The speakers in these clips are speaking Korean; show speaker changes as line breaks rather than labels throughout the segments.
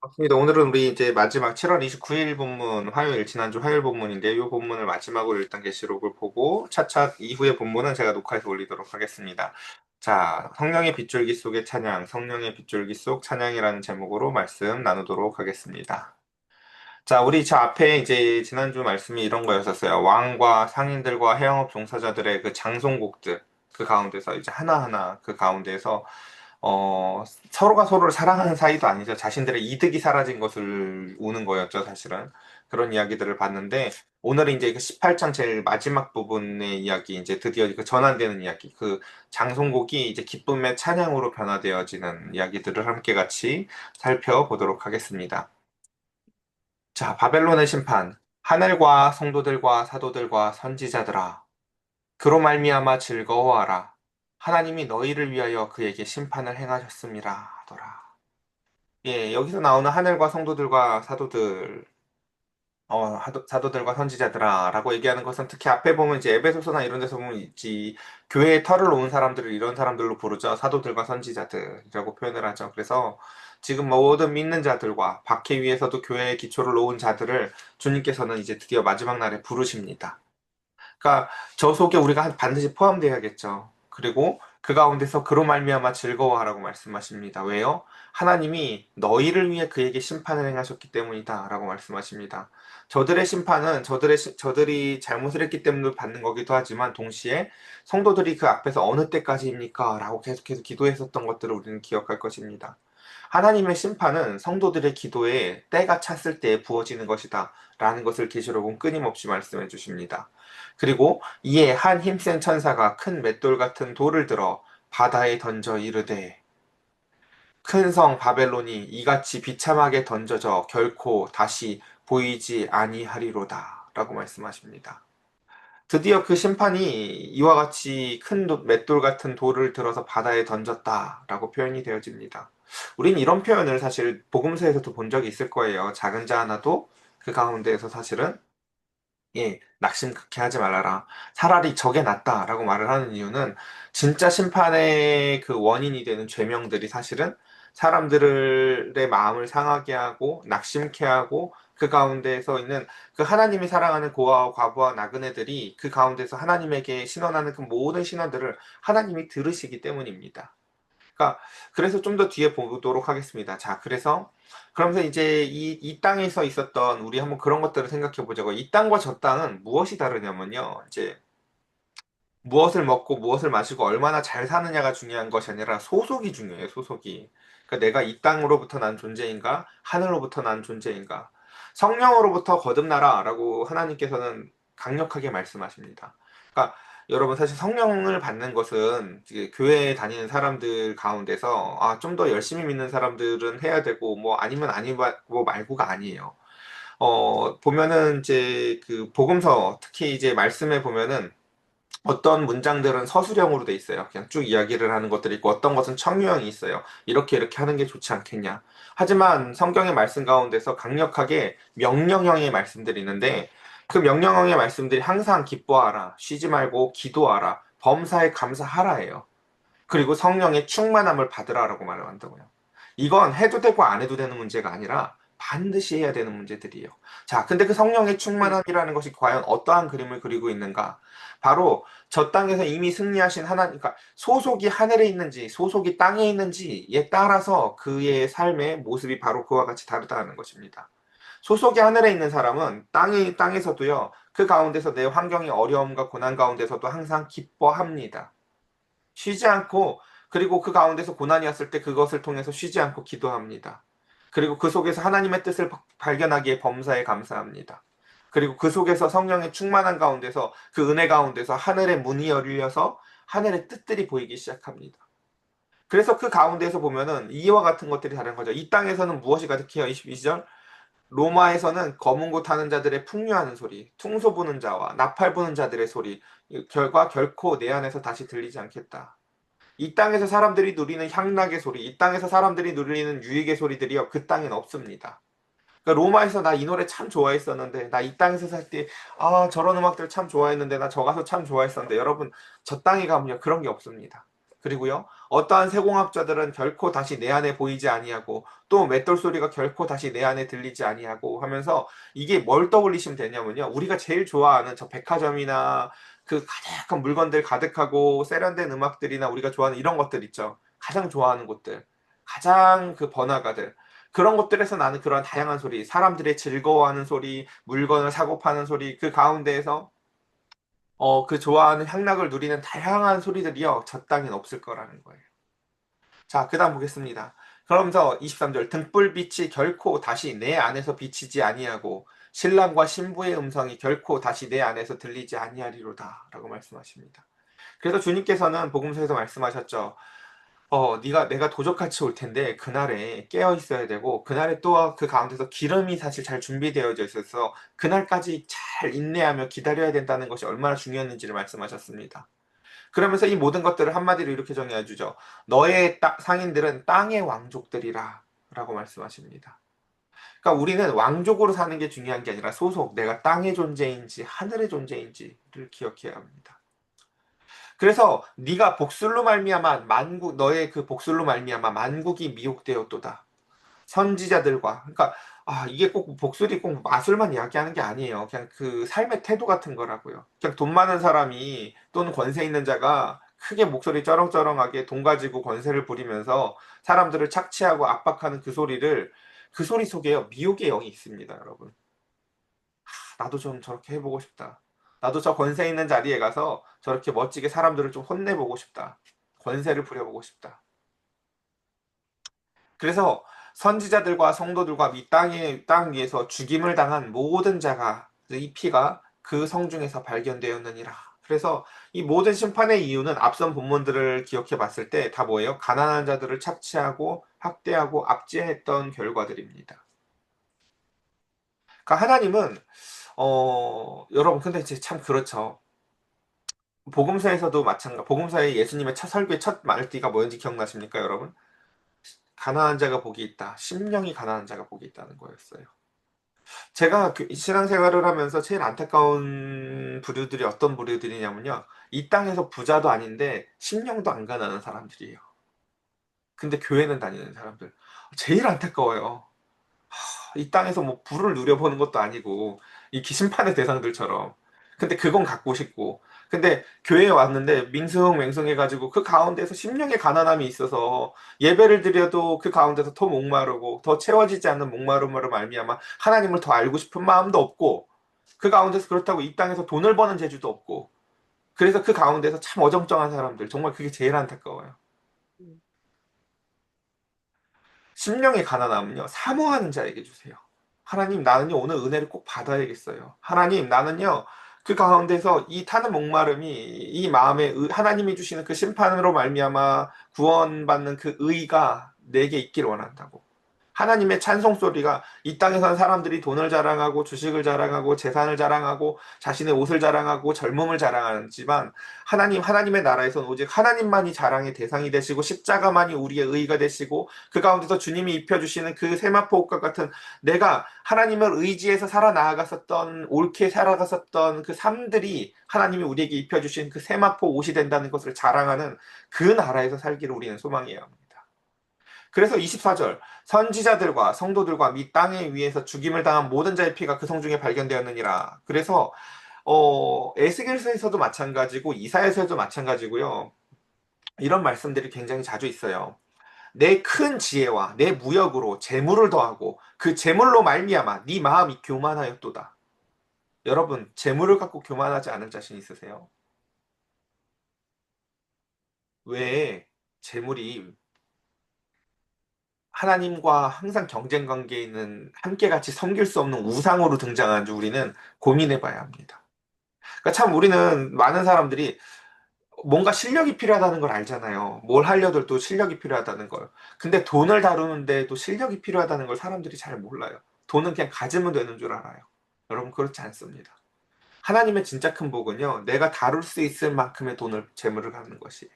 맞습니다. 오늘은 우리 이제 마지막 7월 29일 본문, 화요일, 지난주 화요일 본문인데, 이 본문을 마지막으로 일단 계시록을 보고, 차차 이후의 본문은 제가 녹화해서 올리도록 하겠습니다. 자, 성령의 빗줄기 속의 찬양, 성령의 빗줄기 속 찬양이라는 제목으로 말씀 나누도록 하겠습니다. 자, 우리 저 앞에 이제 지난주 말씀이 이런 거였었어요. 왕과 상인들과 해영업 종사자들의 그 장송곡들, 그 가운데서 이제 하나하나 그 가운데서 서로가 서로를 사랑하는 사이도 아니죠. 자신들의 이득이 사라진 것을 우는 거였죠, 사실은. 그런 이야기들을 봤는데, 오늘은 이제 그 18장 제일 마지막 부분의 이야기, 이제 드디어 그 전환되는 이야기, 그 장송곡이 이제 기쁨의 찬양으로 변화되어지는 이야기들을 함께 같이 살펴보도록 하겠습니다. 자, 바벨론의 심판. 하늘과 성도들과 사도들과 선지자들아, 그로 말미암아 즐거워하라. 하나님이 너희를 위하여 그에게 심판을 행하셨음이라 하더라. 예, 여기서 나오는 하늘과 성도들과 사도들, 사도들과 선지자들아 라고 얘기하는 것은 특히 앞에 보면 이제 에베소서나 이런 데서 보면 있지, 교회에 털을 놓은 사람들을 이런 사람들로 부르죠. 사도들과 선지자들이라고 표현을 하죠. 그래서 지금 모든 믿는 자들과 박해 위에서도 교회의 기초를 놓은 자들을 주님께서는 이제 드디어 마지막 날에 부르십니다. 그러니까 저 속에 우리가 반드시 포함되어야겠죠. 그리고 그 가운데서 그로 말미암아 즐거워하라고 말씀하십니다. 왜요? 하나님이 너희를 위해 그에게 심판을 행하셨기 때문이다라고 말씀하십니다. 저들의 심판은 저들이 잘못을 했기 때문에 받는 거기도 하지만 동시에 성도들이 그 앞에서 어느 때까지입니까? 라고 계속해서 기도했었던 것들을 우리는 기억할 것입니다. 하나님의 심판은 성도들의 기도에 때가 찼을 때에 부어지는 것이다 라는 것을 계시록은 끊임없이 말씀해 주십니다. 그리고 이에 한 힘센 천사가 큰 맷돌 같은 돌을 들어 바다에 던져 이르되, 큰 성 바벨론이 이같이 비참하게 던져져 결코 다시 보이지 아니하리로다 라고 말씀하십니다. 드디어 그 심판이 이와 같이 큰 맷돌 같은 돌을 들어서 바다에 던졌다라고 표현이 되어집니다. 우린 이런 표현을 사실 복음서에서도 본 적이 있을 거예요. 작은 자 하나도 그 가운데에서 사실은, 예, 낙심 그렇게 하지 말아라. 차라리 저게 낫다라고 말을 하는 이유는 진짜 심판의 그 원인이 되는 죄명들이 사실은 사람들의 마음을 상하게 하고 낙심케 하고 그 가운데서 있는 그 하나님이 사랑하는 고아와 과부와 나그네들이 그 가운데서 하나님에게 신원하는 그 모든 신원들을 하나님이 들으시기 때문입니다. 그러니까 그래서 좀 더 뒤에 보도록 하겠습니다. 자, 그러면서 이제 이 땅에서 있었던 우리 한번 그런 것들을 생각해 보자고. 이 땅과 저 땅은 무엇이 다르냐면요. 이제 무엇을 먹고 무엇을 마시고 얼마나 잘 사느냐가 중요한 것이 아니라 소속이 중요해요. 소속이. 그러니까 내가 이 땅으로부터 난 존재인가? 하늘로부터 난 존재인가? 성령으로부터 거듭나라라고 하나님께서는 강력하게 말씀하십니다. 그러니까 여러분 사실 성령을 받는 것은 이제 교회에 다니는 사람들 가운데서 좀 더 열심히 믿는 사람들은 해야 되고 뭐 아니면 아니고 말고가 아니에요. 보면은 이제 그 복음서 특히 이제 말씀에 보면은 어떤 문장들은 서술형으로 돼 있어요. 그냥 쭉 이야기를 하는 것들이 있고 어떤 것은 청유형이 있어요. 이렇게 이렇게 하는 게 좋지 않겠냐. 하지만 성경의 말씀 가운데서 강력하게 명령형의 말씀들이 있는데 그 명령형의 말씀들이 항상 기뻐하라, 쉬지 말고 기도하라, 범사에 감사하라예요. 그리고 성령의 충만함을 받으라라고 말을 한다고요. 이건 해도 되고 안 해도 되는 문제가 아니라 반드시 해야 되는 문제들이에요. 자, 근데 그 성령의 충만함이라는 것이 과연 어떠한 그림을 그리고 있는가? 바로 저 땅에서 이미 승리하신 하나님, 그러니까 소속이 하늘에 있는지 소속이 땅에 있는지에 따라서 그의 삶의 모습이 바로 그와 같이 다르다는 것입니다. 소속이 하늘에 있는 사람은 땅에서도요, 그 가운데서 내 환경이 어려움과 고난 가운데서도 항상 기뻐합니다. 쉬지 않고, 그리고 그 가운데서 고난이 왔을 때 그것을 통해서 쉬지 않고 기도합니다. 그리고 그 속에서 하나님의 뜻을 발견하기에 범사에 감사합니다. 그리고 그 속에서 성령의 충만한 가운데서 그 은혜 가운데서 하늘의 문이 열려서 하늘의 뜻들이 보이기 시작합니다. 그래서 그 가운데서 보면은 이와 같은 것들이 다른 거죠. 이 땅에서는 무엇이 가득해요? 22절. 로마에서는 검은 고 타는 자들의 풍류하는 소리, 퉁소 부는 자와 나팔 부는 자들의 소리, 결과 결코 내 안에서 다시 들리지 않겠다. 이 땅에서 사람들이 누리는 향락의 소리, 이 땅에서 사람들이 누리는 유익의 소리들이요, 그 땅엔 없습니다. 그러니까 로마에서 나 이 노래 참 좋아했었는데, 나 이 땅에서 살 때, 저런 음악들 참 좋아했는데, 나 저 가수 참 좋아했었는데, 여러분, 저 땅에 가면요, 그런 게 없습니다. 그리고요, 어떠한 세공학자들은 결코 다시 내 안에 보이지 아니하고 또 맷돌 소리가 결코 다시 내 안에 들리지 아니하고 하면서 이게 뭘 떠올리시면 되냐면요. 우리가 제일 좋아하는 저 백화점이나 그 가득한 물건들 가득하고 세련된 음악들이나 우리가 좋아하는 이런 것들 있죠. 가장 좋아하는 곳들. 가장 그 번화가들. 그런 곳들에서 나는 그런 다양한 소리, 사람들의 즐거워하는 소리, 물건을 사고 파는 소리, 그 가운데에서 그 좋아하는 향락을 누리는 다양한 소리들이요. 저 땅엔 없을 거라는 거예요. 자, 그 다음 보겠습니다. 그러면서 23절 등불빛이 결코 다시 내 안에서 비치지 아니하고 신랑과 신부의 음성이 결코 다시 내 안에서 들리지 아니하리로다 라고 말씀하십니다. 그래서 주님께서는 복음서에서 말씀하셨죠. 내가 도적같이 올 텐데 그날에 깨어 있어야 되고 그날에 또 그 가운데서 기름이 사실 잘 준비되어져 있어서 그날까지 잘 인내하며 기다려야 된다는 것이 얼마나 중요했는지를 말씀하셨습니다. 그러면서 이 모든 것들을 한마디로 이렇게 정의해 주죠. 너의 상인들은 땅의 왕족들이라 라고 말씀하십니다. 그러니까 우리는 왕족으로 사는 게 중요한 게 아니라 소속, 내가 땅의 존재인지 하늘의 존재인지를 기억해야 합니다. 그래서 네가 복술로 말미암아 만국 너의 그 복술로 말미암아 만국이 미혹되었도다. 선지자들과 그러니까 이게 꼭 복술이 꼭 마술만 이야기하는 게 아니에요. 그냥 그 삶의 태도 같은 거라고요. 그냥 돈 많은 사람이 또는 권세 있는 자가 크게 목소리 쩌렁쩌렁하게 돈 가지고 권세를 부리면서 사람들을 착취하고 압박하는 그 소리 속에요. 미혹의 영이 있습니다, 여러분. 나도 좀 저렇게 해보고 싶다. 나도 저 권세 있는 자리에 가서 저렇게 멋지게 사람들을 좀 혼내보고 싶다. 권세를 부려보고 싶다. 그래서 선지자들과 성도들과 이 땅 위에서 죽임을 당한 모든 자가 이 피가 그 성중에서 발견되었느니라. 그래서 이 모든 심판의 이유는 앞선 본문들을 기억해 봤을 때 다 뭐예요? 가난한 자들을 착취하고 학대하고 압제했던 결과들입니다. 그러니까 하나님은 여러분 근데 이제 참 그렇죠. 복음서에서도 복음서의 예수님의 첫 설교의 첫 말띠가 뭐였는지 기억나십니까, 여러분? 가난한 자가 복이 있다. 심령이 가난한 자가 복이 있다는 거였어요. 제가 신앙생활을 하면서 제일 안타까운 부류들이 어떤 부류들이냐면요. 이 땅에서 부자도 아닌데 심령도 안 가난한 사람들이에요. 근데 교회는 다니는 사람들. 제일 안타까워요. 이 땅에서 뭐 부를 누려보는 것도 아니고 이 심판의 대상들처럼. 근데 그건 갖고 싶고. 근데 교회에 왔는데 밍숭맹숭해가지고 그 가운데서 심령의 가난함이 있어서 예배를 드려도 그 가운데서 더 목마르고 더 채워지지 않는 목마름으로 말미암아 하나님을 더 알고 싶은 마음도 없고 그 가운데서 그렇다고 이 땅에서 돈을 버는 재주도 없고 그래서 그 가운데서 참 어정쩡한 사람들 정말 그게 제일 안타까워요. 심령의 가난함은요, 사모하는 자에게 주세요. 하나님, 나는요, 오늘 은혜를 꼭 받아야겠어요. 하나님, 나는요, 그 가운데서 이 타는 목마름이 이 마음에 하나님이 주시는 그 심판으로 말미암아 구원받는 그 의가 내게 있기를 원한다고. 하나님의 찬송 소리가 이 땅에 선 사람들이 돈을 자랑하고 주식을 자랑하고 재산을 자랑하고 자신의 옷을 자랑하고 젊음을 자랑하지만 하나님의 나라에서는 오직 하나님만이 자랑의 대상이 되시고 십자가만이 우리의 의가 되시고 그 가운데서 주님이 입혀주시는 그 세마포 옷과 같은 내가 하나님을 의지해서 살아나아갔었던 옳게 살아갔었던 그 삶들이 하나님이 우리에게 입혀주신 그 세마포 옷이 된다는 것을 자랑하는 그 나라에서 살기를 우리는 소망해야 합니다. 그래서 24절 선지자들과 성도들과 미 땅에 위에서 죽임을 당한 모든 자의 피가 그 성중에 발견되었느니라. 그래서 에스겔서에서도 마찬가지고 이사야서에도 마찬가지고요. 이런 말씀들이 굉장히 자주 있어요. 내 큰 지혜와 내 무역으로 재물을 더하고 그 재물로 말미암아 네 마음이 교만하였도다. 여러분 재물을 갖고 교만하지 않을 자신 있으세요? 왜 재물이 하나님과 항상 경쟁 관계에 있는 함께 같이 섬길 수 없는 우상으로 등장하는지 우리는 고민해 봐야 합니다. 그러니까 참 우리는 많은 사람들이 뭔가 실력이 필요하다는 걸 알잖아요. 뭘 하려도 실력이 필요하다는 걸. 근데 돈을 다루는데도 실력이 필요하다는 걸 사람들이 잘 몰라요. 돈은 그냥 가지면 되는 줄 알아요. 여러분 그렇지 않습니다. 하나님의 진짜 큰 복은요. 내가 다룰 수 있을 만큼의 재물을 갖는 것이에요.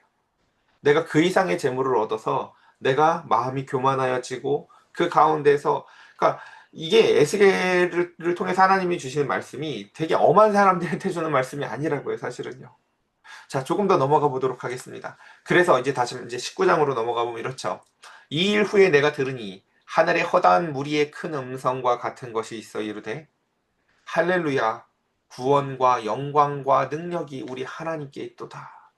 내가 그 이상의 재물을 얻어서 내가 마음이 교만하여지고 그 가운데서 그러니까 이게 에스겔을 통해서 하나님이 주시는 말씀이 되게 엄한 사람들한테 주는 말씀이 아니라고요, 사실은요. 자, 조금 더 넘어가 보도록 하겠습니다. 그래서 이제 다시 이제 19장으로 넘어가 보면 이렇죠. 이 일 후에 내가 들으니 하늘의 허다한 무리의 큰 음성과 같은 것이 있어 이르되 할렐루야 구원과 영광과 능력이 우리 하나님께 있도다.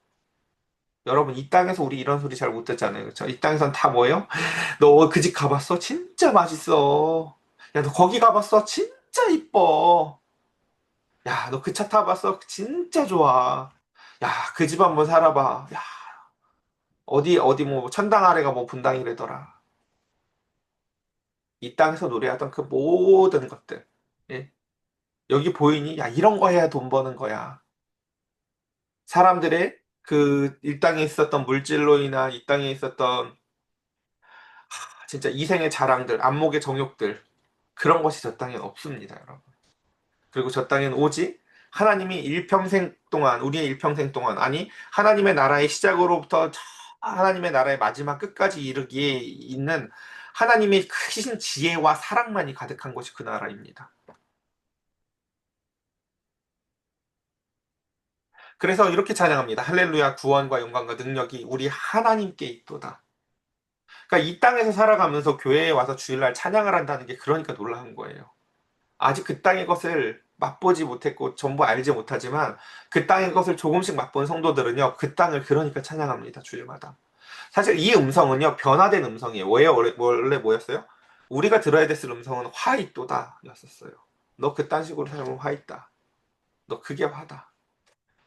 여러분 이 땅에서 우리 이런 소리 잘 못 듣잖아요. 그렇죠? 이 땅에선 다 뭐예요? 너 그 집 가봤어? 진짜 맛있어. 야, 너 거기 가봤어? 진짜 이뻐. 야, 너 그 차 타봤어? 진짜 좋아. 야, 그 집 한번 살아봐. 야, 어디 뭐 천당 아래가 뭐 분당이래더라. 이 땅에서 노래하던 그 모든 것들. 예? 여기 보이니? 야, 이런 거 해야 돈 버는 거야. 사람들의 그 이 땅에 있었던 물질로 인한 이 땅에 있었던 진짜 이생의 자랑들, 안목의 정욕들 그런 것이 저 땅에 없습니다, 여러분. 그리고 저 땅엔 오직 하나님이 일평생 동안 우리의 일평생 동안 아니 하나님의 나라의 시작으로부터 하나님의 나라의 마지막 끝까지 이르기에 있는 하나님의 크신 지혜와 사랑만이 가득한 것이 그 나라입니다. 그래서 이렇게 찬양합니다. 할렐루야 구원과 영광과 능력이 우리 하나님께 있도다. 그러니까 이 땅에서 살아가면서 교회에 와서 주일날 찬양을 한다는 게 그러니까 놀라운 거예요. 아직 그 땅의 것을 맛보지 못했고 전부 알지 못하지만 그 땅의 것을 조금씩 맛본 성도들은요. 그 땅을 그러니까 찬양합니다. 주일마다. 사실 이 음성은요. 변화된 음성이에요. 원래 뭐였어요? 우리가 들어야 됐을 음성은 화 있도다 였었어요. 너 그딴 식으로 살면 화 있다. 너 그게 화다.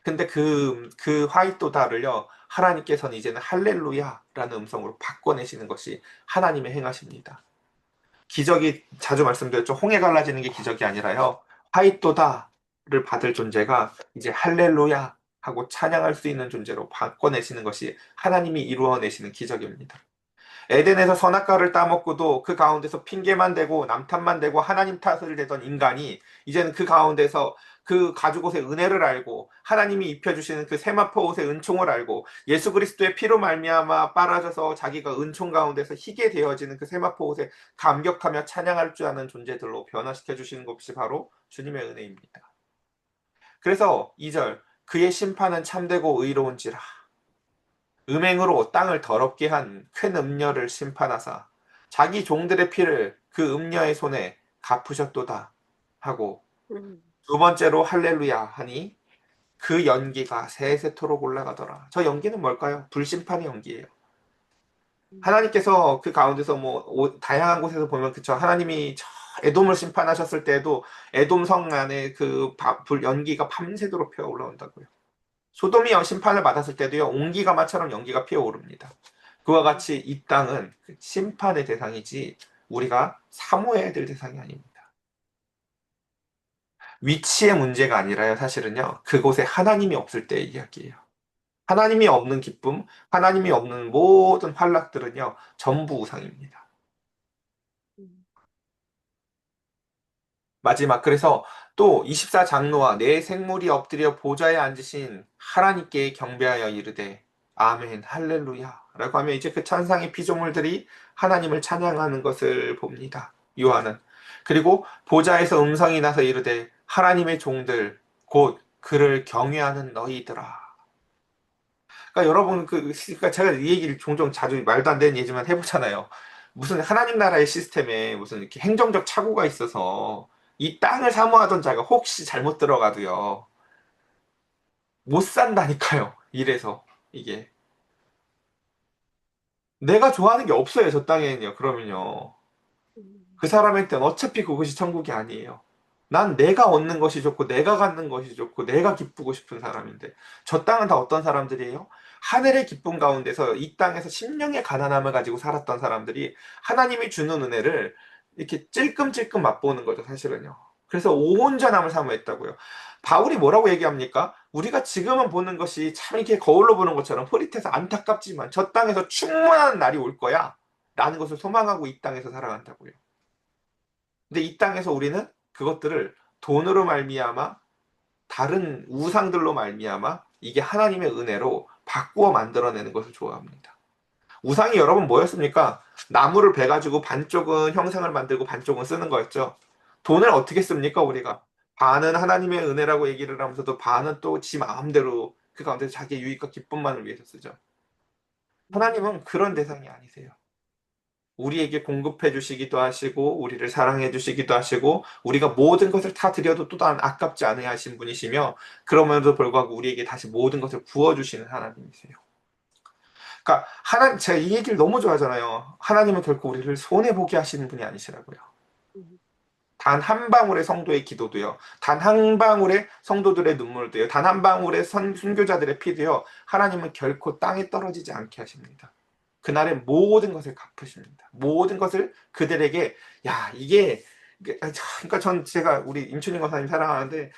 근데 그 화이토다를요, 하나님께서는 이제는 할렐루야라는 음성으로 바꿔내시는 것이 하나님의 행하십니다. 기적이 자주 말씀드렸죠. 홍해 갈라지는 게 기적이 아니라요. 화이토다를 받을 존재가 이제 할렐루야 하고 찬양할 수 있는 존재로 바꿔내시는 것이 하나님이 이루어내시는 기적입니다. 에덴에서 선악과를 따먹고도 그 가운데서 핑계만 대고 남탓만 대고 하나님 탓을 대던 인간이 이제는 그 가운데서 그 가죽 옷의 은혜를 알고 하나님이 입혀주시는 그 세마포 옷의 은총을 알고 예수 그리스도의 피로 말미암아 빨아져서 자기가 은총 가운데서 희게 되어지는 그 세마포 옷에 감격하며 찬양할 줄 아는 존재들로 변화시켜 주시는 것이 바로 주님의 은혜입니다. 그래서 2절 그의 심판은 참되고 의로운지라 음행으로 땅을 더럽게 한 큰 음녀를 심판하사 자기 종들의 피를 그 음녀의 손에 갚으셨도다 하고
음,
두 번째로 할렐루야 하니 그 연기가 세세토록 올라가더라. 저 연기는 뭘까요? 불심판의 연기예요. 하나님께서 그 가운데서 뭐 다양한 곳에서 보면 그쵸 하나님이 저 에돔을 심판하셨을 때에도 에돔 성 안에 그 불 연기가 밤새도록 피어 올라온다고요. 소돔이 심판을 받았을 때도요, 온기가마처럼 연기가 피어오릅니다. 그와 같이 이 땅은 심판의 대상이지 우리가 사모해야 될 대상이 아닙니다. 위치의 문제가 아니라요, 사실은요, 그곳에 하나님이 없을 때의 이야기예요. 하나님이 없는 기쁨, 하나님이 없는 모든 환락들은요, 전부 우상입니다. 마지막, 그래서 또 24장로와 내 생물이 엎드려 보좌에 앉으신 하나님께 경배하여 이르되 아멘 할렐루야 라고 하면 이제 그 천상의 피조물들이 하나님을 찬양하는 것을 봅니다. 요한은. 그리고 보좌에서 음성이 나서 이르되 하나님의 종들 곧 그를 경외하는 너희들아. 그러니까 여러분 그러니까 제가 이 얘기를 종종 자주 말도 안 되는 얘기지만 해보잖아요. 무슨 하나님 나라의 시스템에 무슨 이렇게 행정적 착오가 있어서 이 땅을 사모하던 자가 혹시 잘못 들어가도요 못 산다니까요. 이래서 이게 내가 좋아하는 게 없어요. 저 땅에는요. 그러면요 그 사람한테는 어차피 그것이 천국이 아니에요. 난 내가 얻는 것이 좋고 내가 갖는 것이 좋고 내가 기쁘고 싶은 사람인데 저 땅은 다 어떤 사람들이에요? 하늘의 기쁨 가운데서 이 땅에서 심령의 가난함을 가지고 살았던 사람들이 하나님이 주는 은혜를 이렇게 찔끔찔끔 맛보는 거죠, 사실은요. 그래서 온전함을 사모했다고요. 바울이 뭐라고 얘기합니까? 우리가 지금은 보는 것이 참 이렇게 거울로 보는 것처럼 흐릿해서 안타깝지만 저 땅에서 충만한 날이 올 거야 라는 것을 소망하고 이 땅에서 살아간다고요. 근데 이 땅에서 우리는 그것들을 돈으로 말미암아 다른 우상들로 말미암아 이게 하나님의 은혜로 바꾸어 만들어내는 것을 좋아합니다. 우상이 여러분 뭐였습니까? 나무를 베가지고 반쪽은 형상을 만들고 반쪽은 쓰는 거였죠. 돈을 어떻게 씁니까 우리가? 반은 하나님의 은혜라고 얘기를 하면서도 반은 또 지 마음대로 그 가운데 자기의 유익과 기쁨만을 위해서 쓰죠. 하나님은 그런 대상이 아니세요. 우리에게 공급해 주시기도 하시고 우리를 사랑해 주시기도 하시고 우리가 모든 것을 다 드려도 또한 아깝지 않으야 하신 분이시며 그럼에도 불구하고 우리에게 다시 모든 것을 부어 주시는 하나님이세요. 그러니까 하나님 제가 이 얘기를 너무 좋아하잖아요. 하나님은 결코 우리를 손해 보게 하시는 분이 아니시라고요.
음,
단 한 방울의 성도의 기도도요. 단 한 방울의 성도들의 눈물도요. 단 한 방울의 순교자들의 피도요. 하나님은 결코 땅에 떨어지지 않게 하십니다. 그날의 모든 것을 갚으십니다. 모든 것을 그들에게 야 이게 그러니까 전 제가 우리 임춘인 권사님 사랑하는데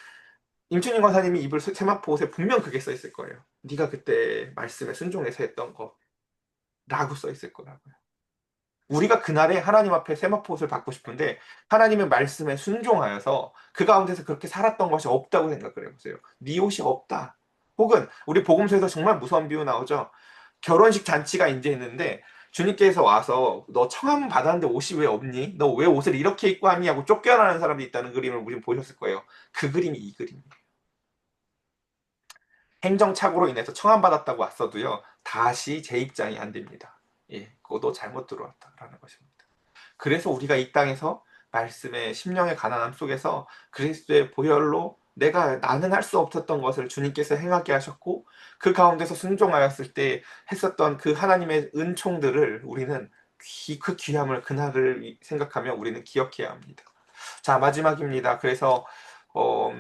임춘인 권사님이 입을 세마포 옷에 분명 그게 써 있을 거예요. 네가 그때 말씀에 순종해서 했던 거라고 써 있을 거라고요. 우리가 그날에 하나님 앞에 세마포 옷을 받고 싶은데 하나님의 말씀에 순종하여서 그 가운데서 그렇게 살았던 것이 없다고 생각을 해보세요. 네 옷이 없다. 혹은 우리 복음서에서 정말 무서운 비유 나오죠. 결혼식 잔치가 이제 있는데 주님께서 와서 너 청함 받았는데 옷이 왜 없니? 너 왜 옷을 이렇게 입고 왔니? 하고 쫓겨나는 사람이 있다는 그림을 우리는 보셨을 거예요. 그 그림이 이 그림이에요. 행정착오로 인해서 청함받았다고 왔어도요. 다시 재입장이 안 됩니다. 예, 그것도 잘못 들어왔다라는 것입니다. 그래서 우리가 이 땅에서 말씀의 심령의 가난함 속에서 그리스도의 보혈로 내가 나는 할 수 없었던 것을 주님께서 행하게 하셨고 그 가운데서 순종하였을 때 했었던 그 하나님의 은총들을 우리는 그 귀함을 그날을 생각하며 우리는 기억해야 합니다. 자, 마지막입니다. 그래서 어,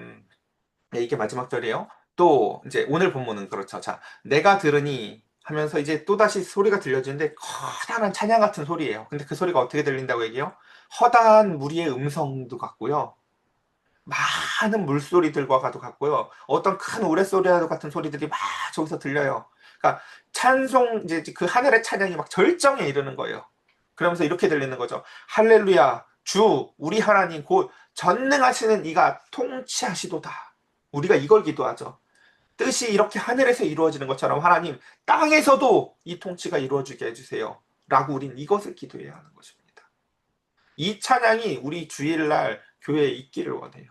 네, 이게 마지막 절이에요. 또 이제 오늘 본문은 그렇죠. 자, 내가 들으니 하면서 이제 또다시 소리가 들려지는데 커다란 찬양 같은 소리예요. 근데 그 소리가 어떻게 들린다고 얘기해요? 허다한 무리의 음성도 같고요. 많은 물소리들과도 같고요. 어떤 큰 우레소리와도 같은 소리들이 막 저기서 들려요. 그러니까 찬송 이제 그 하늘의 찬양이 막 절정에 이르는 거예요. 그러면서 이렇게 들리는 거죠. 할렐루야, 주 우리 하나님 곧 전능하시는 이가 통치하시도다. 우리가 이걸 기도하죠. 뜻이 이렇게 하늘에서 이루어지는 것처럼 하나님 땅에서도 이 통치가 이루어지게 해주세요. 라고 우린 이것을 기도해야 하는 것입니다. 이 찬양이 우리 주일날 교회에 있기를 원해요.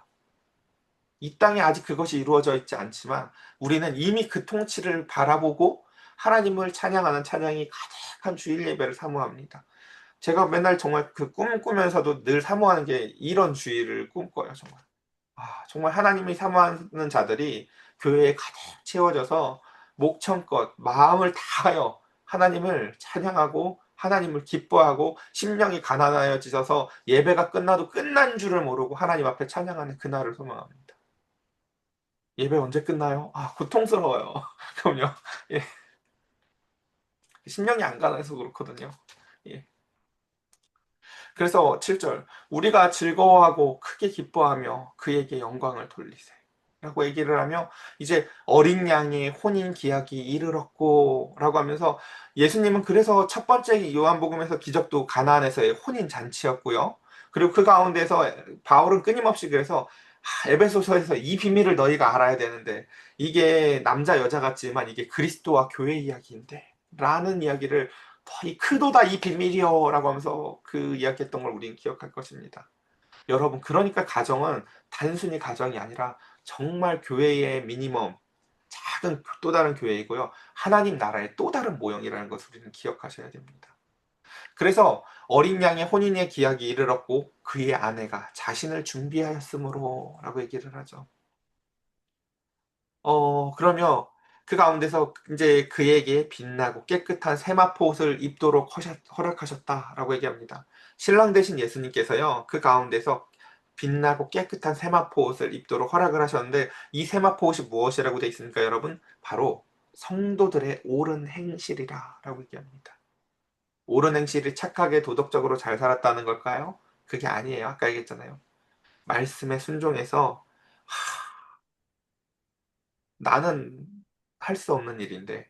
이 땅에 아직 그것이 이루어져 있지 않지만 우리는 이미 그 통치를 바라보고 하나님을 찬양하는 찬양이 가득한 주일 예배를 사모합니다. 제가 맨날 정말 그 꿈을 꾸면서도 늘 사모하는 게 이런 주일을 꿈꿔요, 정말. 아, 정말 하나님이 사모하는 자들이 교회에 가득 채워져서 목청껏 마음을 다하여 하나님을 찬양하고 하나님을 기뻐하고 심령이 가난하여지셔서 예배가 끝나도 끝난 줄을 모르고 하나님 앞에 찬양하는 그날을 소망합니다. 예배 언제 끝나요? 아, 고통스러워요. 그럼요. 예. 심령이 안 가난해서 그렇거든요. 예. 그래서 7절 우리가 즐거워하고 크게 기뻐하며 그에게 영광을 돌리세 라고 얘기를 하며 이제 어린 양의 혼인 기약이 이르렀고 라고 하면서 예수님은 그래서 첫 번째 요한복음에서 기적도 가나안에서의 혼인 잔치였고요. 그리고 그 가운데서 바울은 끊임없이 그래서 에베소서에서 이 비밀을 너희가 알아야 되는데 이게 남자 여자 같지만 이게 그리스도와 교회 이야기인데 라는 이야기를 이 크도다 이 비밀이요 라고 하면서 그 이야기했던 걸 우리는 기억할 것입니다. 여러분 그러니까 가정은 단순히 가정이 아니라 정말 교회의 미니멈 작은 또 다른 교회이고요. 하나님 나라의 또 다른 모형이라는 것을 우리는 기억하셔야 됩니다. 그래서 어린 양의 혼인의 기약이 이르렀고 그의 아내가 자신을 준비하였으므로 라고 얘기를 하죠. 그러며 그 가운데서 이제 그에게 빛나고 깨끗한 세마포 옷을 입도록 허락하셨다라고 얘기합니다. 신랑 되신 예수님께서요, 그 가운데서 빛나고 깨끗한 세마포 옷을 입도록 허락을 하셨는데, 이 세마포 옷이 무엇이라고 되어 있습니까, 여러분? 바로 성도들의 옳은 행실이라고 얘기합니다. 옳은 행실이 착하게 도덕적으로 잘 살았다는 걸까요? 그게 아니에요. 아까 얘기했잖아요. 말씀에 순종해서 나는 할 수 없는 일인데,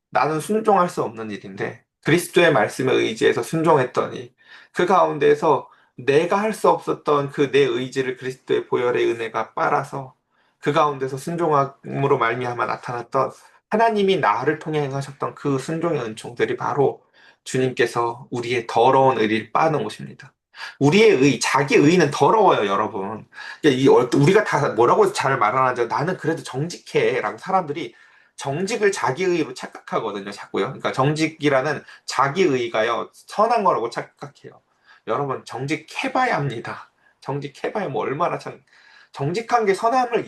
나는 순종할 수 없는 일인데, 그리스도의 말씀에 의지해서 순종했더니, 그 가운데에서 내가 할 수 없었던 그 내 의지를 그리스도의 보혈의 은혜가 빨아서, 그 가운데서 순종함으로 말미암아 나타났던 하나님이 나를 통해 행하셨던 그 순종의 은총들이 바로 주님께서 우리의 더러운 의를 빠는 것입니다. 우리의 자기 의는 더러워요, 여러분. 우리가 다 뭐라고 해서 잘 말하는지 나는 그래도 정직해 라고 사람들이 정직을 자기의로 착각하거든요, 자꾸요. 그러니까 정직이라는 자기의가요, 선한 거라고 착각해요. 여러분, 정직해봐야 합니다. 정직해봐야 뭐 얼마나 참, 정직한 게 선함을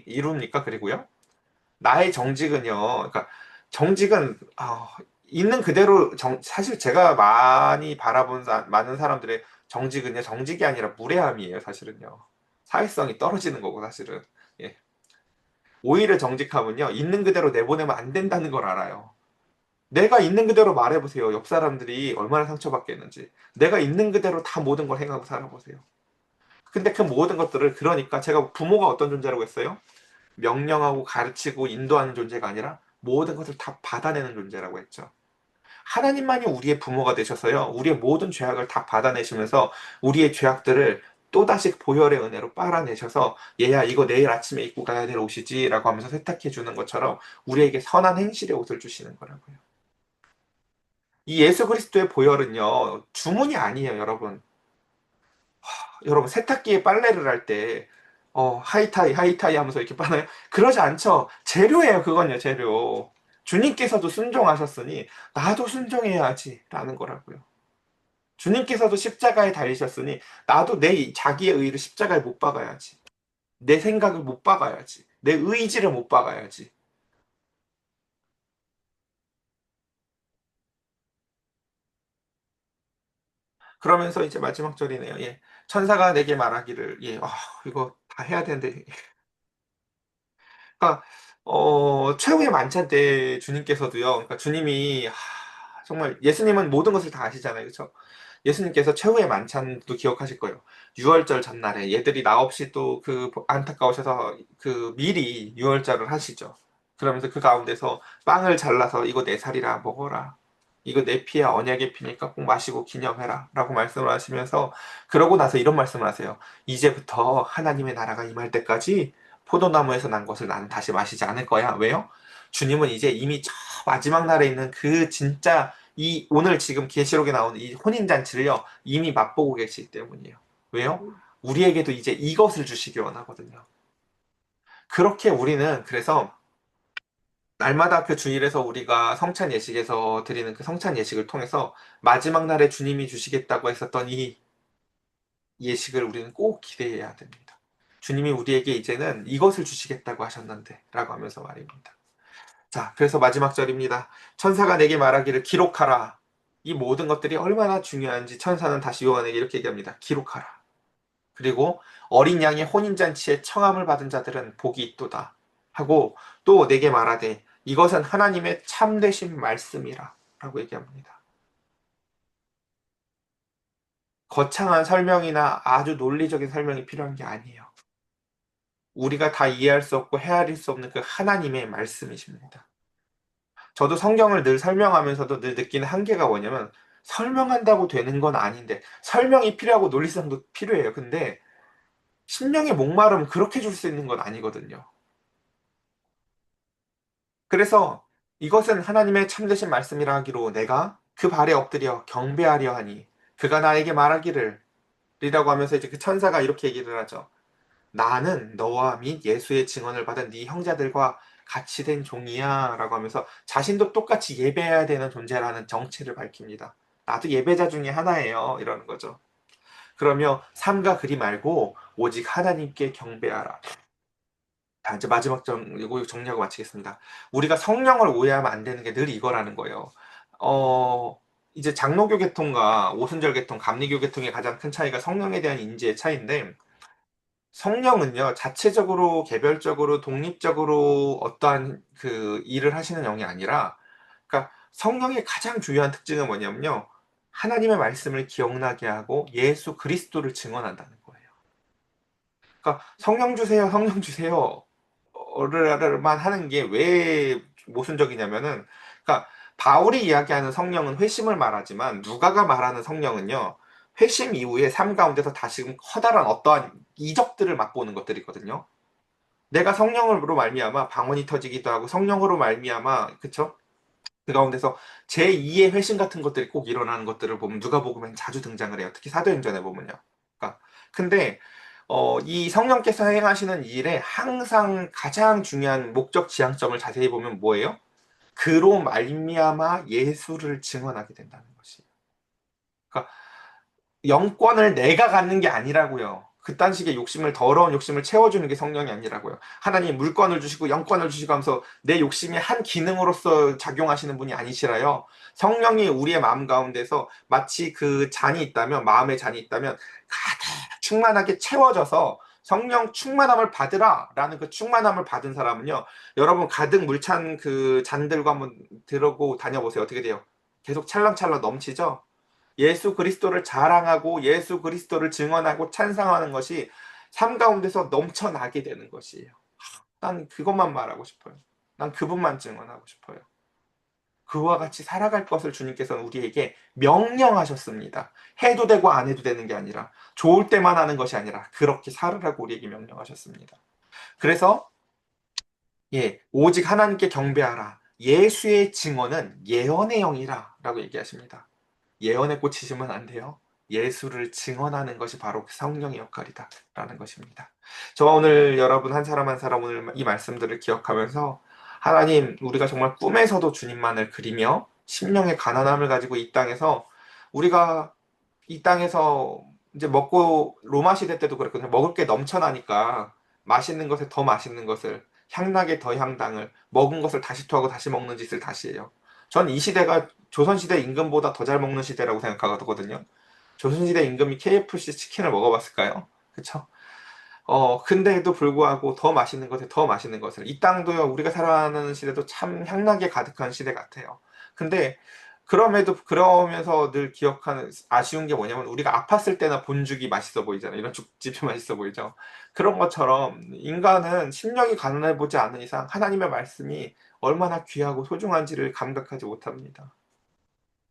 이룹니까? 그리고요. 나의 정직은요, 그러니까 정직은, 있는 그대로, 사실 제가 많이 바라본 많은 사람들의 정직은요, 정직이 아니라 무례함이에요, 사실은요. 사회성이 떨어지는 거고, 사실은. 예. 오히려 정직함은요, 있는 그대로 내보내면 안 된다는 걸 알아요. 내가 있는 그대로 말해보세요. 옆 사람들이 얼마나 상처받겠는지. 내가 있는 그대로 다 모든 걸 행하고 살아보세요. 근데 그 모든 것들을, 그러니까 제가 부모가 어떤 존재라고 했어요? 명령하고 가르치고 인도하는 존재가 아니라 모든 것을 다 받아내는 존재라고 했죠. 하나님만이 우리의 부모가 되셔서요, 우리의 모든 죄악을 다 받아내시면서 우리의 죄악들을 또다시 보혈의 은혜로 빨아내셔서, 얘야, 이거 내일 아침에 입고 가야 될 옷이지 라고 하면서 세탁해 주는 것처럼 우리에게 선한 행실의 옷을 주시는 거라고요. 이 예수 그리스도의 보혈은요, 주문이 아니에요, 여러분. 여러분, 세탁기에 빨래를 할 때, 하이타이, 하이타이 하면서 이렇게 빨아요? 그러지 않죠. 재료예요, 그건요, 재료. 주님께서도 순종하셨으니, 나도 순종해야지. 라는 거라고요. 주님께서도 십자가에 달리셨으니, 나도 내 자기의 의를 십자가에 못 박아야지. 내 생각을 못 박아야지. 내 의지를 못 박아야지. 그러면서 이제 마지막 절이네요. 예. 천사가 내게 말하기를, 예, 이거 다 해야 되는데, 그러니까 최후의 만찬 때 주님께서도요. 그러니까 주님이 정말 예수님은 모든 것을 다 아시잖아요. 그렇죠? 예수님께서 최후의 만찬도 기억하실 거예요. 유월절 전날에 얘들이 나 없이 또 그 안타까우셔서 그 미리 유월절을 하시죠. 그러면서 그 가운데서 빵을 잘라서 이거 내 살이라 먹어라. 이거 내 피야 언약의 피니까 꼭 마시고 기념해라. 라고 말씀을 하시면서, 그러고 나서 이런 말씀을 하세요. 이제부터 하나님의 나라가 임할 때까지 포도나무에서 난 것을 나는 다시 마시지 않을 거야. 왜요? 주님은 이제 이미 저 마지막 날에 있는 그 진짜 이 오늘 지금 계시록에 나오는 이 혼인잔치를요, 이미 맛보고 계시기 때문이에요. 왜요? 우리에게도 이제 이것을 주시기 원하거든요. 그렇게 우리는 그래서 날마다 그 주일에서 우리가 성찬 예식에서 드리는 그 성찬 예식을 통해서 마지막 날에 주님이 주시겠다고 했었던 이 예식을 우리는 꼭 기대해야 됩니다. 주님이 우리에게 이제는 이것을 주시겠다고 하셨는데 라고 하면서 말입니다. 자, 그래서 마지막 절입니다. 천사가 내게 말하기를 기록하라. 이 모든 것들이 얼마나 중요한지 천사는 다시 요한에게 이렇게 얘기합니다. 기록하라. 그리고 어린 양의 혼인잔치에 청함을 받은 자들은 복이 있도다 하고, 또 내게 말하되 이것은 하나님의 참되신 말씀이라 라고 얘기합니다. 거창한 설명이나 아주 논리적인 설명이 필요한 게 아니에요. 우리가 다 이해할 수 없고 헤아릴 수 없는 그 하나님의 말씀이십니다. 저도 성경을 늘 설명하면서도 늘 느끼는 한계가 뭐냐면, 설명한다고 되는 건 아닌데 설명이 필요하고 논리성도 필요해요. 근데 심령의 목마름 그렇게 줄 수 있는 건 아니거든요. 그래서 이것은 하나님의 참되신 말씀이라 하기로 내가 그 발에 엎드려 경배하려 하니 그가 나에게 말하기를, 이라고 하면서 이제 그 천사가 이렇게 얘기를 하죠. 나는 너와 및 예수의 증언을 받은 네 형제들과 같이 된 종이야 라고 하면서 자신도 똑같이 예배해야 되는 존재라는 정체를 밝힙니다. 나도 예배자 중에 하나예요. 이러는 거죠. 그러며 삼가 그리 말고 오직 하나님께 경배하라. 자, 이제 마지막 이거 정리하고 마치겠습니다. 우리가 성령을 오해하면 안 되는 게 늘 이거라는 거예요. 어, 이제 장로교 계통과 오순절 계통, 감리교 계통의 가장 큰 차이가 성령에 대한 인지의 차이인데, 성령은요, 자체적으로, 개별적으로, 독립적으로 어떠한 그 일을 하시는 영이 아니라, 그러니까 성령의 가장 중요한 특징은 뭐냐면요, 하나님의 말씀을 기억나게 하고 예수 그리스도를 증언한다는 거예요. 그러니까 성령 주세요, 성령 주세요. 만 하는 게 왜 모순적이냐면은, 그러니까 바울이 이야기하는 성령은 회심을 말하지만 누가가 말하는 성령은요, 회심 이후에 삶 가운데서 다시금 커다란 어떠한 이적들을 맛보는 것들이거든요. 내가 성령으로 말미암아 방언이 터지기도 하고 성령으로 말미암아, 그쵸? 그 가운데서 제2의 회심 같은 것들이 꼭 일어나는 것들을 보면 누가복음엔 자주 등장을 해요. 특히 사도행전에 보면요. 그러니까 근데 이 성령께서 행하시는 일에 항상 가장 중요한 목적 지향점을 자세히 보면 뭐예요? 그로 말미암아 예수를 증언하게 된다는 것이에요. 그러니까 영권을 내가 갖는 게 아니라고요. 그딴 식의 욕심을, 더러운 욕심을 채워주는 게 성령이 아니라고요. 하나님 물권을 주시고 영권을 주시고 하면서 내 욕심이 한 기능으로서 작용하시는 분이 아니시라요. 성령이 우리의 마음 가운데서 마치 그 잔이 있다면, 마음의 잔이 있다면 가득 충만하게 채워져서 성령 충만함을 받으라 라는 그 충만함을 받은 사람은요. 여러분 가득 물찬 그 잔들과 한번 들고 다녀보세요. 어떻게 돼요? 계속 찰랑찰랑 넘치죠? 예수 그리스도를 자랑하고 예수 그리스도를 증언하고 찬양하는 것이 삶 가운데서 넘쳐나게 되는 것이에요. 난 그것만 말하고 싶어요. 난 그분만 증언하고 싶어요. 그와 같이 살아갈 것을 주님께서는 우리에게 명령하셨습니다. 해도 되고 안 해도 되는 게 아니라 좋을 때만 하는 것이 아니라 그렇게 살으라고 우리에게 명령하셨습니다. 그래서 오직 하나님께 경배하라. 예수의 증언은 예언의 영이라 라고 얘기하십니다. 예언에 꽂히시면 안 돼요. 예수를 증언하는 것이 바로 그 성령의 역할이다 라는 것입니다. 저와 오늘 여러분 한 사람 한 사람 오늘 이 말씀들을 기억하면서 하나님 우리가 정말 꿈에서도 주님만을 그리며 심령의 가난함을 가지고 이 땅에서 우리가 이 땅에서 이제 먹고 로마 시대 때도 그랬거든요. 먹을 게 넘쳐나니까 맛있는 것에 더 맛있는 것을 향락에 더 향당을 먹은 것을 다시 토하고 다시 먹는 짓을 다시 해요. 전 이 시대가 조선시대 임금보다 더 잘 먹는 시대라고 생각하거든요. 조선시대 임금이 KFC 치킨을 먹어봤을까요? 그쵸? 근데도 불구하고 더 맛있는 것에 더 맛있는 것을. 이 땅도요, 우리가 살아가는 시대도 참 향락에 가득한 시대 같아요. 근데 그러면서 늘 기억하는 아쉬운 게 뭐냐면 우리가 아팠을 때나 본죽이 맛있어 보이잖아요. 이런 죽집이 맛있어 보이죠. 그런 것처럼 인간은 심령이 가난해 보지 않는 이상 하나님의 말씀이 얼마나 귀하고 소중한지를 감각하지 못합니다.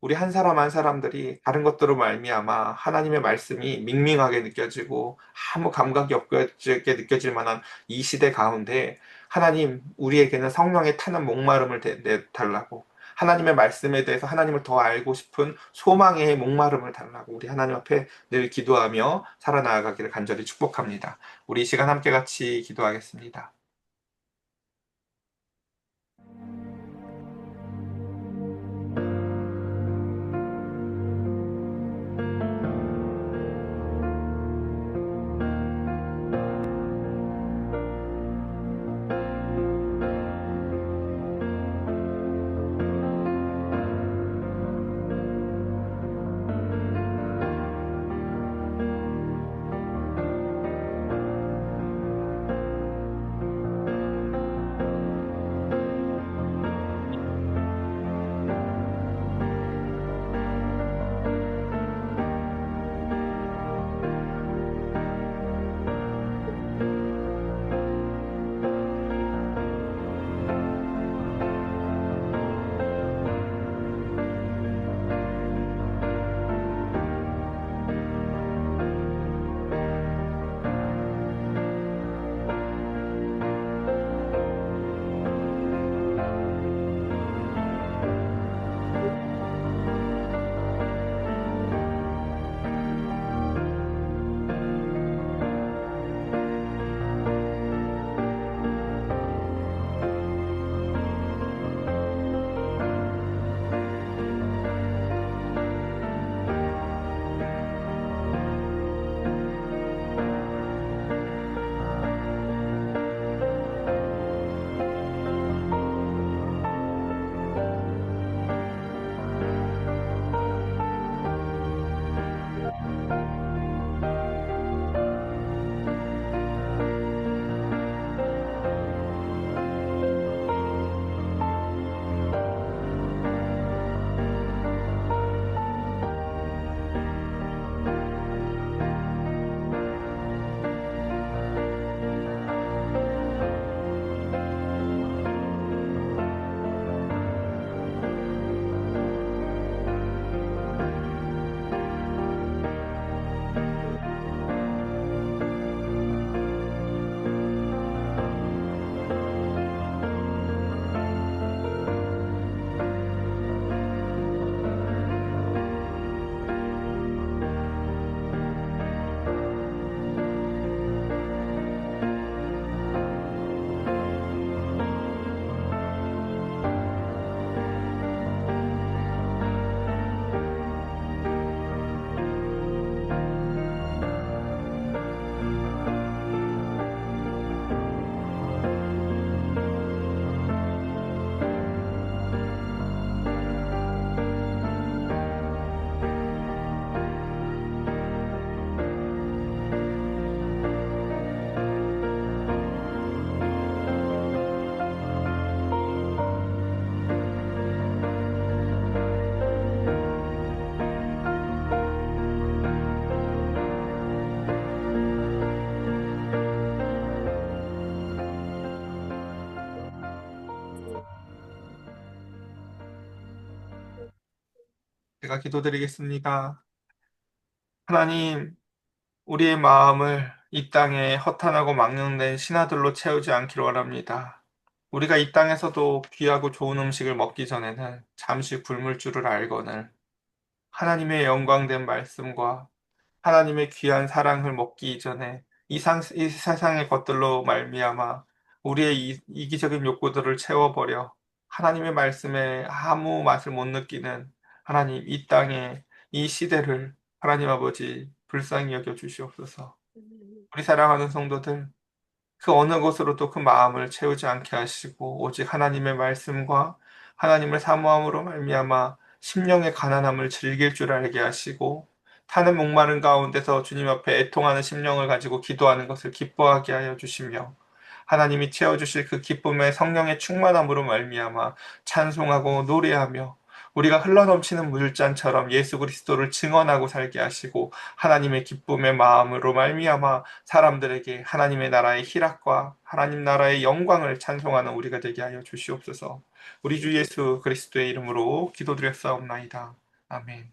우리 한 사람 한 사람들이 다른 것들로 말미암아 하나님의 말씀이 밍밍하게 느껴지고 아무 감각이 없게 느껴질 만한 이 시대 가운데 하나님 우리에게는 성령의 타는 목마름을 내달라고 하나님의 말씀에 대해서 하나님을 더 알고 싶은 소망의 목마름을 달라고 우리 하나님 앞에 늘 기도하며 살아나가기를 간절히 축복합니다. 우리 이 시간 함께 같이 기도하겠습니다. 제가 기도드리겠습니다. 하나님, 우리의 마음을 이 땅에 허탄하고 망령된 신하들로 채우지 않기를 원합니다. 우리가 이 땅에서도 귀하고 좋은 음식을 먹기 전에는 잠시 굶을 줄을 알거늘 하나님의 영광된 말씀과 하나님의 귀한 사랑을 먹기 이전에 이 세상의 것들로 말미암아 우리의 이기적인 욕구들을 채워버려 하나님의 말씀에 아무 맛을 못 느끼는 하나님 이 땅에 이 시대를 하나님 아버지 불쌍히 여겨 주시옵소서. 우리 사랑하는 성도들 그 어느 것으로도 그 마음을 채우지 않게 하시고 오직 하나님의 말씀과 하나님을 사모함으로 말미암아 심령의 가난함을 즐길 줄 알게 하시고 타는 목마른 가운데서 주님 앞에 애통하는 심령을 가지고 기도하는 것을 기뻐하게 하여 주시며 하나님이 채워주실 그 기쁨의 성령의 충만함으로 말미암아 찬송하고 노래하며 우리가 흘러넘치는 물잔처럼 예수 그리스도를 증언하고 살게 하시고 하나님의 기쁨의 마음으로 말미암아 사람들에게 하나님의 나라의 희락과 하나님 나라의 영광을 찬송하는 우리가 되게 하여 주시옵소서. 우리 주 예수 그리스도의 이름으로 기도드렸사옵나이다. 아멘.